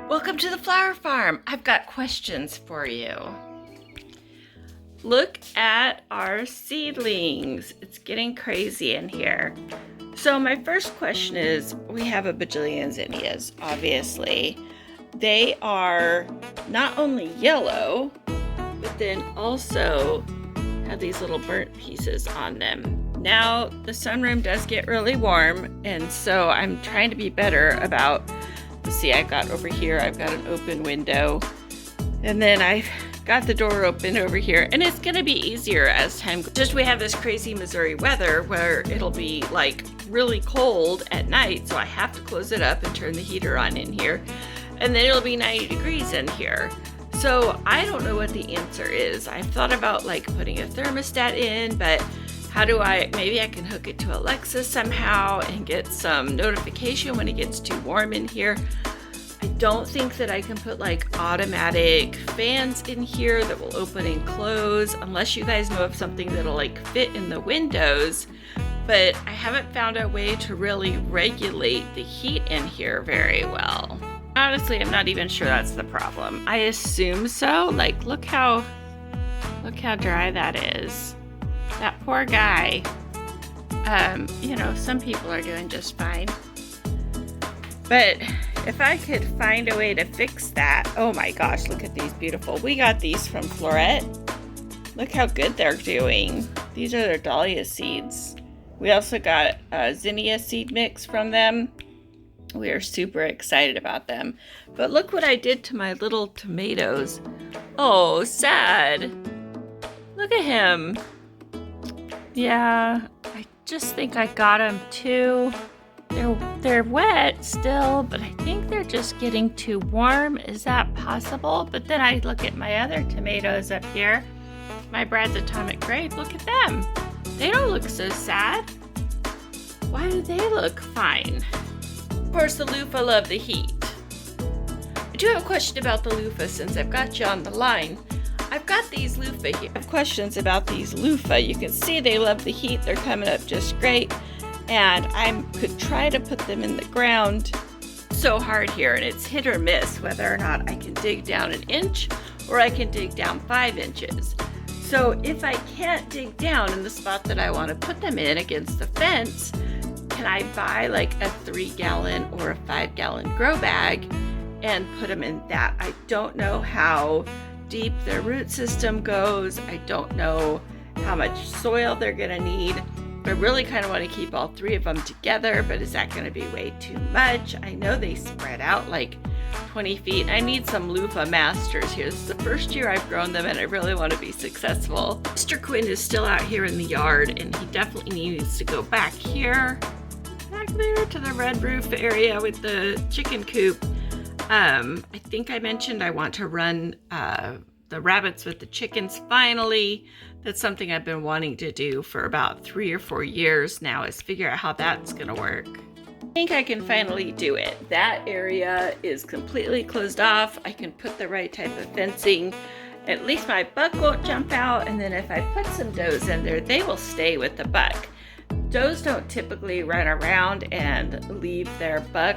Welcome to the flower farm. I've got questions for you. Look at our seedlings. It's getting crazy in here. So my first question is, we have a bajillion zinnias, obviously. They are not only yellow, but then also have these little burnt pieces on them. Now, the sunroom does get really warm, and so I'm trying to be better about, see, I've got over here, I've got an open window, and then I've got the door open over here, and it's gonna be easier as time goes. Just we have this crazy Missouri weather where it'll be like really cold at night, so I have to close it up and turn the heater on in here, and then it'll be 90 degrees in here. So I don't know what the answer is. I've thought about like putting a thermostat in, but how do maybe I can hook it to Alexa somehow and get some notification when it gets too warm in here. I don't think that I can put like automatic fans in here that will open and close, unless you guys know of something that'll like fit in the windows, but I haven't found a way to really regulate the heat in here very well. Honestly, I'm not even sure that's the problem. I assume so. Like, look how dry that is. That poor guy. You know, some people are doing just fine. But if I could find a way to fix that, oh my gosh, look at these beautiful. We got these from Floret. Look how good they're doing. These are their dahlia seeds. We also got a zinnia seed mix from them. We are super excited about them. But look what I did to my little tomatoes. Oh, sad. Look at him. Yeah, I just think I got them too. They're wet still, but I think they're just getting too warm. Is that possible? But then I look at my other tomatoes up here. My Brad's Atomic Grape, look at them. They don't look so sad. Why do they look fine? Of course, the loofah love the heat. I do have a question about the loofah since I've got you on the line. I've got these loofah here. I have questions about these loofah. You can see they love the heat. They're coming up just great. And I could try to put them in the ground. So hard here, and it's hit or miss whether or not I can dig down 1 inch or I can dig down 5 inches. So if I can't dig down in the spot that I want to put them in against the fence, can I buy like a 3-gallon or a 5-gallon grow bag and put them in that? I don't know how deep their root system goes. I don't know how much soil they're gonna need. I really kind of want to keep all 3 of them together, but is that going to be way too much? I know they spread out like 20 feet. I need some loofah masters here. This is the first year I've grown them, and I really want to be successful. Mr. Quinn is still out here in the yard, and he definitely needs to go back here, back there to the red roof area with the chicken coop. I think I mentioned I want to run the rabbits with the chickens finally. That's something I've been wanting to do for about 3 or 4 years now, is figure out how that's gonna work. I think I can finally do it. That area is completely closed off. I can put the right type of fencing. At least my buck won't jump out, and then if I put some does in there, they will stay with the buck. Does don't typically run around and leave their buck,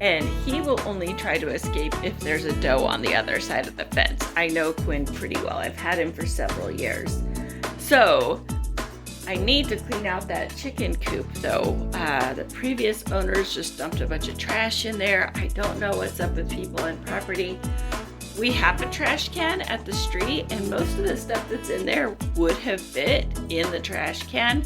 and he will only try to escape if there's a doe on the other side of the fence. I know Quinn pretty well. I've had him for several years. So I need to clean out that chicken coop though. The previous owners just dumped a bunch of trash in there. I don't know what's up with people and property. We have a trash can at the street, and most of the stuff that's in there would have fit in the trash can.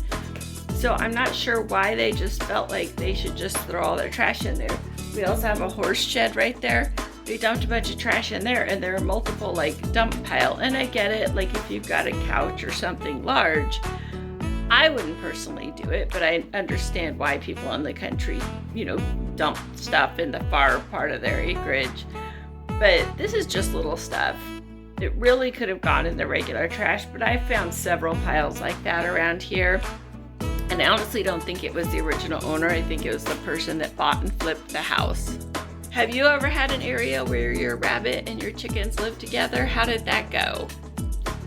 So I'm not sure why they just felt like they should just throw all their trash in there. We also have a horse shed right there. They dumped a bunch of trash in there, and there are multiple like dump pile. And I get it, like if you've got a couch or something large, I wouldn't personally do it, but I understand why people in the country, you know, dump stuff in the far part of their acreage. But this is just little stuff. It really could have gone in the regular trash, but I found several piles like that around here. And I honestly don't think it was the original owner. I think it was the person that bought and flipped the house. Have you ever had an area where your rabbit and your chickens live together? How did that go?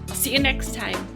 I'll see you next time.